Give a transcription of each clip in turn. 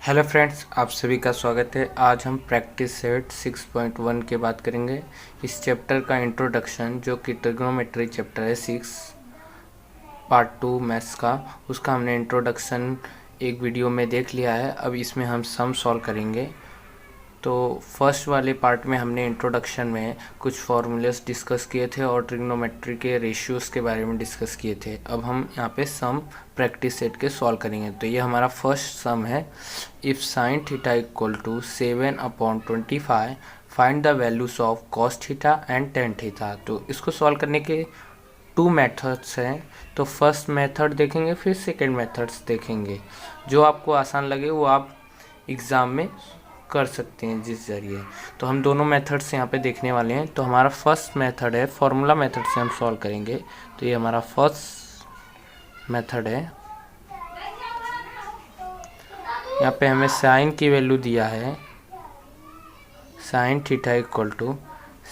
Hello friends, आप सभी का स्वागत है। आज हम प्रैक्टिस सेट 6.1 के बात करेंगे। इस चैप्टर का इंट्रोडक्शन जो कि ट्रिग्नोमेट्री चैप्टर है 6 पार्ट 2 मैथ्स का, उसका हमने इंट्रोडक्शन एक वीडियो में देख लिया है। अब इसमें हम सम सॉल्व करेंगे। तो फर्स्ट वाले पार्ट में हमने इंट्रोडक्शन में कुछ फार्मूलेस डिस्कस किए थे और ट्रिग्नोमेट्री के रेशियोज़ के बारे में डिस्कस किए थे। अब हम यहाँ पे सम प्रैक्टिस सेट के सॉल्व करेंगे। तो ये हमारा फर्स्ट सम है। If sine theta equal to 7/25 find the values of cos theta and tan theta. तो इसको सॉल्व करने के टू मेथड्स हैं। तो फर्स्ट मेथड देखेंगे, फिर सेकेंड मेथड्स देखेंगे। जो आपको आसान लगे वो आप एग्ज़ाम में कर सकते हैं जिस जरिए। तो हम दोनों मेथड से यहाँ पे देखने वाले हैं। तो हमारा फर्स्ट मेथड है, फॉर्मूला मेथड से हम सॉल्व करेंगे। तो ये हमारा फर्स्ट मेथड है। यहाँ पे हमें साइन की वैल्यू दिया है, साइन थीटा इक्वल टू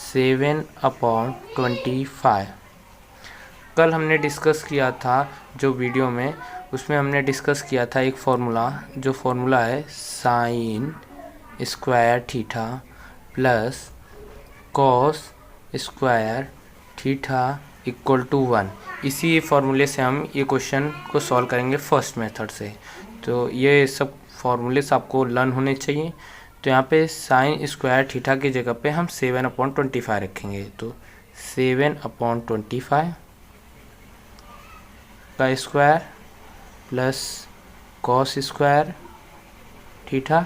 7/25। कल हमने डिस्कस किया था जो वीडियो में, उसमें हमने डिस्कस किया था एक फार्मूला, जो फार्मूला है sine square theta plus cos square theta equal to 1। इसी फार्मूले से हम ये क्वेश्चन को सॉल्व करेंगे फर्स्ट मेथड से। तो ये सब फार्मूलेस आपको लर्न होने चाहिए। तो यहाँ पे साइन स्क्वायर थीटा की जगह पे हम 7/25 रखेंगे। तो 7/25 का square plus cos square theta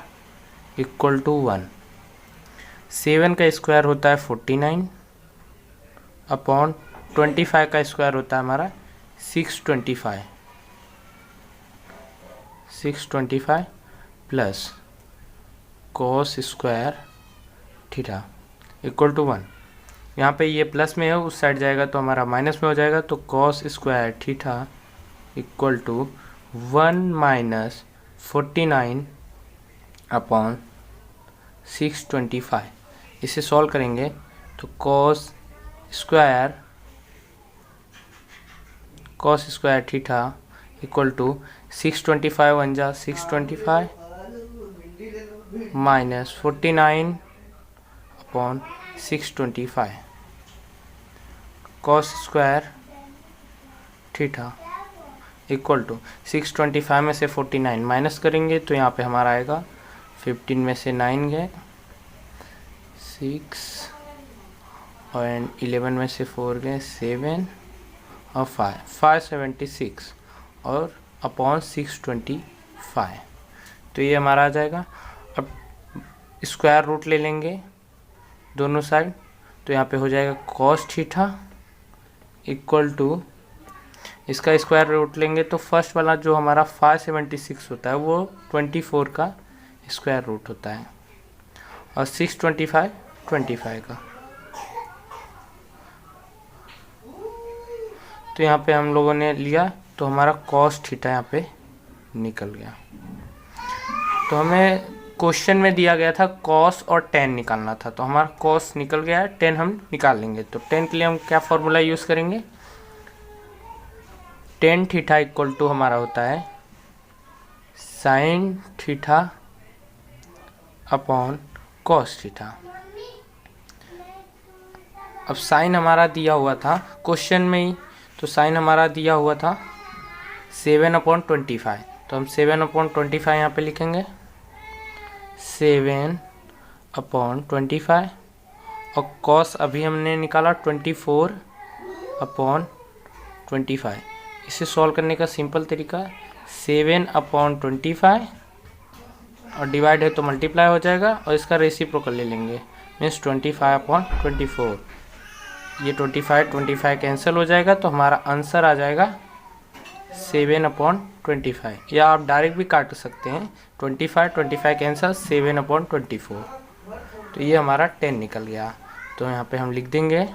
equal to 1। 7 का स्क्वायर होता है 49/25 का स्क्वायर होता है हमारा 625 plus cos square theta equal to 1। यहाँ पे ये प्लस में है, उस साइड जाएगा तो हमारा माइनस में हो जाएगा। तो cos square theta equal to 1 minus 49/625। इसे सॉल्व करेंगे तो cos square theta equal to 625 1 जा 625 minus 49/625 cos square theta equal to 625 में से 49 माइनस करेंगे तो यहाँ पे हमारा आएगा 15 में से 9 गए 6 और 11 में से 4 गए 7 और 576 और अपॉन 625। तो ये हमारा आ जाएगा। अब स्क्वायर रूट ले लेंगे दोनों साइड। तो यहाँ पे हो जाएगा कॉस थीटा इक्वल टू, इसका स्क्वायर रूट लेंगे तो फर्स्ट वाला जो हमारा 576 होता है वो 24 का स्क्वायर रूट होता है और 625 25 का। तो यहाँ पे हम लोगों ने लिया तो हमारा कॉस थीटा यहाँ पे निकल गया। तो हमें क्वेश्चन में दिया गया था कॉस और टेन निकालना था, तो हमारा कॉस निकल गया है, टेन हम निकाल लेंगे। तो टेन के लिए हम क्या फॉर्मूला यूज़ करेंगे, टेन थीटा इक्वल टू हमारा होता है sine theta upon cos theta. अब साइन हमारा दिया हुआ था क्वेश्चन में ही, तो साइन हमारा दिया हुआ था 7/25। तो हम 7/25 यहाँ पे लिखेंगे 7/25 और कॉस अभी हमने निकाला 24/25। इसे सॉल्व करने का सिंपल तरीका 7/25 और डिवाइड है तो मल्टीप्लाई हो जाएगा और इसका रेसिप्रोकल ले लेंगे, मीन्स 25/24। ये 25 कैंसिल हो जाएगा तो हमारा आंसर आ जाएगा 7/25। या आप डायरेक्ट भी काट सकते हैं, 25 कैंसिल 7/24। तो ये हमारा 10 निकल गया। तो यहाँ पे हम लिख देंगे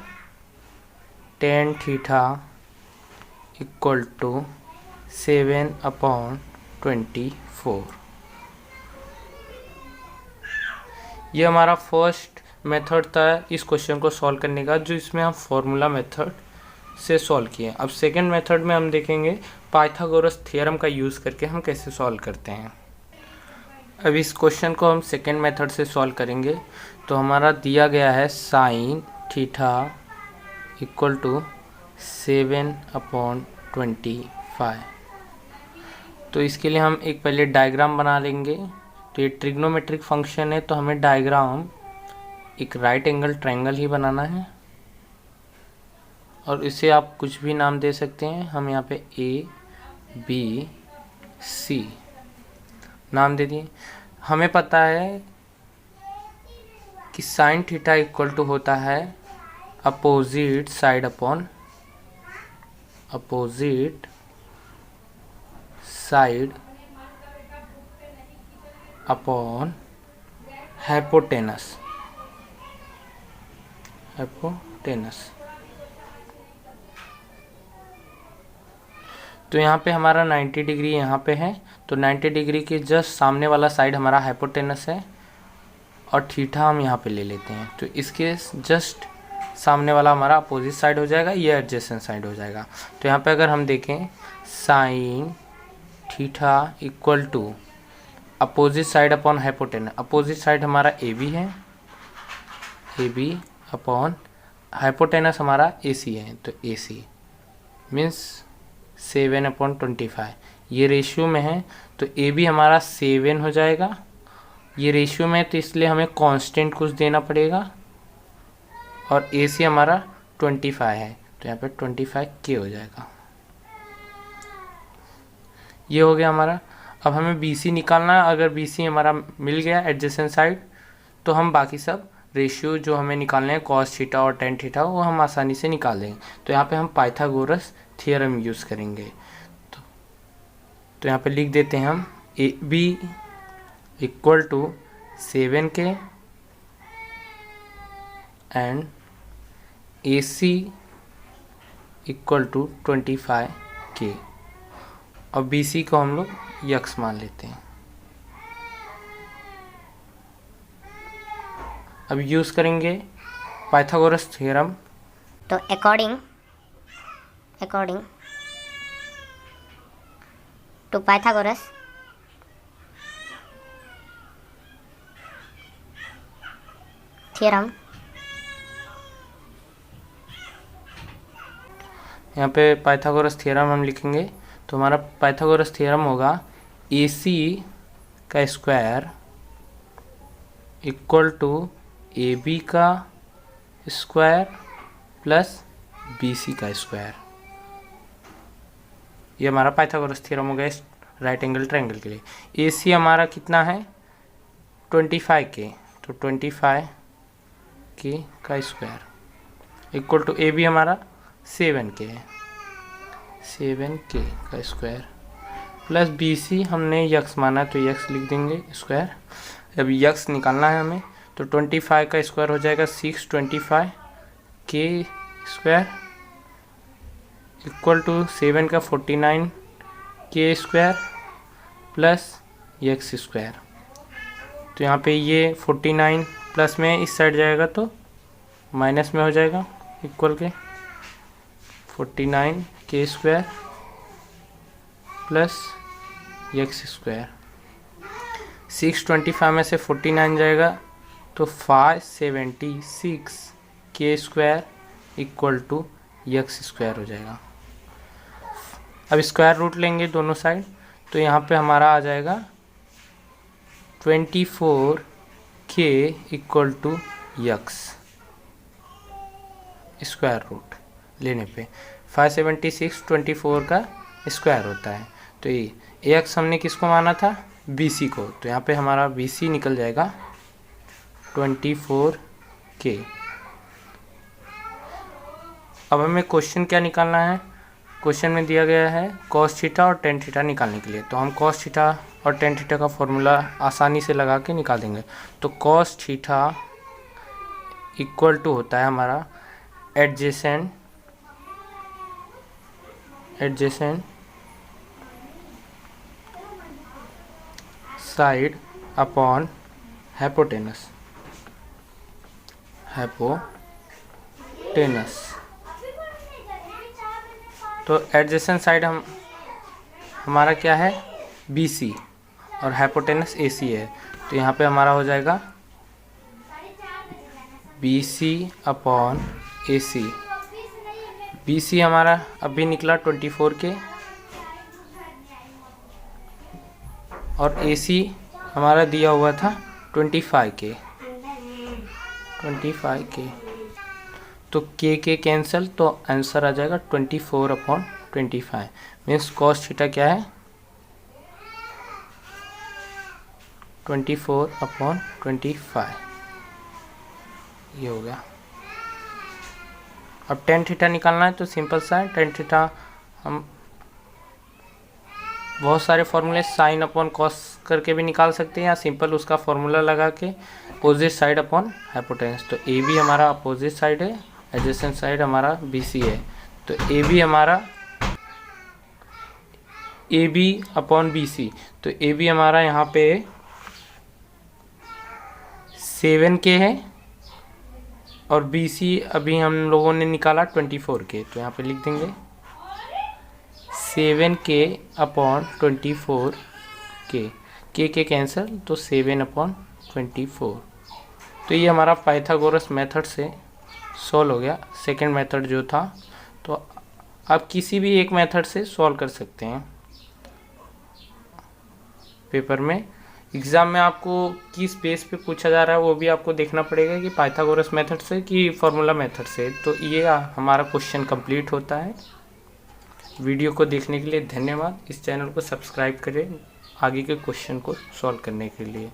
टेन थीटा इक्वल टू 7/24। ये हमारा फर्स्ट मेथड था इस क्वेश्चन को सॉल्व करने का, जो इसमें हम फॉर्मूला मेथड से सॉल्व किए। अब सेकंड मेथड में हम देखेंगे पाइथागोरस थ्योरम का यूज़ करके हम कैसे सॉल्व करते हैं। अब इस क्वेश्चन को हम सेकेंड मेथड से सॉल्व करेंगे। तो हमारा दिया गया है साइन थीटा इक्वल टू 7/25। तो इसके लिए हम एक पहले डायग्राम बना लेंगे। तो ये ट्रिग्नोमेट्रिक फंक्शन है, तो हमें डायग्राम एक राइट एंगल ट्रायंगल ही बनाना है, और इसे आप कुछ भी नाम दे सकते हैं। हम यहाँ पे ABC नाम दे दिए। हमें पता है कि साइन थीटा इक्वल टू होता है opposite side upon opposite side upon hypotenuse. तो यहाँ पे हमारा 90 डिग्री यहाँ पे है, तो 90 डिग्री के जस्ट सामने वाला साइड हमारा हाइपोटेनस है, और थीटा हम यहाँ पे ले लेते हैं। तो इसके जस्ट सामने वाला हमारा अपोजिट साइड हो जाएगा, ये एडजेसेंट साइड हो जाएगा। तो यहाँ पे अगर हम देखें sine theta equal to opposite side upon hypotenuse. Opposite side हमारा AB है, AB अपॉन हाइपोटेनस हमारा AC है, तो AC मीन्स 7/25। ये रेशियो में है, तो AB हमारा 7 हो जाएगा। ये रेशियो में है, तो इसलिए हमें कांस्टेंट कुछ देना पड़ेगा, और AC हमारा 25 है, तो यहाँ पे 25K हो जाएगा। ये हो गया हमारा। अब हमें BC निकालना है। अगर BC हमारा मिल गया एडजेसेंट साइड, तो हम बाकी सब रेशियो जो हमें निकालने हैं कॉस थीटा और टेन थीटा, वो हम आसानी से निकाल देंगे। तो यहाँ पे हम पाइथागोरस थ्योरम यूज़ करेंगे। तो यहाँ पे लिख देते हैं हम AB equal to 7K and AC equal to 25K, और BC को हम लोग यक्स मान लेते हैं। अब यूज़ करेंगे पाइथागोरस थ्योरम। तो अकॉर्डिंग टू पाइथागोरस थ्योरम, यहाँ पे पाइथागोरस थ्योरम हम लिखेंगे। तो हमारा पाइथागोरस थ्योरम होगा AC का स्क्वायर इक्वल टू AB का स्क्वायर प्लस BC का स्क्वायर। ये हमारा पाइथागोरस थ्योरम हो गया इस राइट एंगल ट्रायंगल के लिए। AC हमारा कितना है 25K, तो 25K का स्क्वायर इक्वल टू AB हमारा 7K है, 7K का स्क्वायर प्लस BC हमने यक्स माना है, तो यक्स लिख देंगे स्क्वायर। अब यक्स निकालना है हमें, तो 25 का स्क्वायर हो जाएगा 625K स्क्वायर इक्वल टू 7 का 49K square plus x square. तो यहाँ पे ये 49 प्लस में इस साइड जाएगा तो माइनस में हो जाएगा, इक्वल के 49K square plus x square. 625 में से 49 जाएगा तो 576K square equal to X square हो जाएगा। अब स्क्वायर रूट लेंगे दोनों साइड, तो यहाँ पे हमारा आ जाएगा 24K equal to X square root लेने पे 576 24 का स्क्वायर होता है। तो ये एक्स हमने किसको माना था BC को, तो यहाँ पे हमारा BC निकल जाएगा 24K। अब हमें क्वेश्चन क्या निकालना है, क्वेश्चन में दिया गया है cos थीटा और टेन थीटा निकालने के लिए। तो हम cos थीटा और टेन थीटा का फॉर्मूला आसानी से लगा के निकाल देंगे। तो cos थीटा इक्वल टू होता है हमारा एडजेसेंट साइड अपॉन हाइपोटेनस। तो एडजेसेंट साइड हमारा क्या है BC, और हाइपोटेनस AC है, तो यहाँ पे हमारा हो जाएगा BC अपॉन AC। BC हमारा अभी निकला 24K और AC हमारा दिया हुआ था 25K। तो K कैंसिल, तो आंसर आ जाएगा 24/25। मीन्स कॉस थीटा क्या है 24/25। ये हो गया। अब टेन थीटा निकालना है, तो सिंपल सा है। टेन थीटा हम बहुत सारे फॉर्मूले साइन अपॉन कॉस करके भी निकाल सकते हैं, या सिंपल उसका फॉर्मूला लगा के अपोजिट साइड अपॉन हाइपोटेनस। तो ए बी हमारा अपोजिट साइड है, एडजेसेंट साइड हमारा BC है, तो ए बी हमारा AB अपॉन BC। तो AB हमारा यहाँ पे 7K है और BC अभी हम लोगों ने निकाला 24K, तो यहाँ पे लिख देंगे 7K upon 24K। K cancel, तो 7/24। तो ये हमारा पाइथागोरस मेथड से सॉल्व हो गया, सेकंड मेथड जो था। तो आप किसी भी एक मेथड से सॉल्व कर सकते हैं। पेपर में एग्ज़ाम में आपको किस बेस पे पूछा जा रहा है वो भी आपको देखना पड़ेगा, कि पाइथागोरस मेथड से कि फार्मूला मेथड से। तो ये हमारा क्वेश्चन कंप्लीट होता है। वीडियो को देखने के लिए धन्यवाद। इस चैनल को सब्सक्राइब करें आगे के क्वेश्चन को सॉल्व करने के लिए।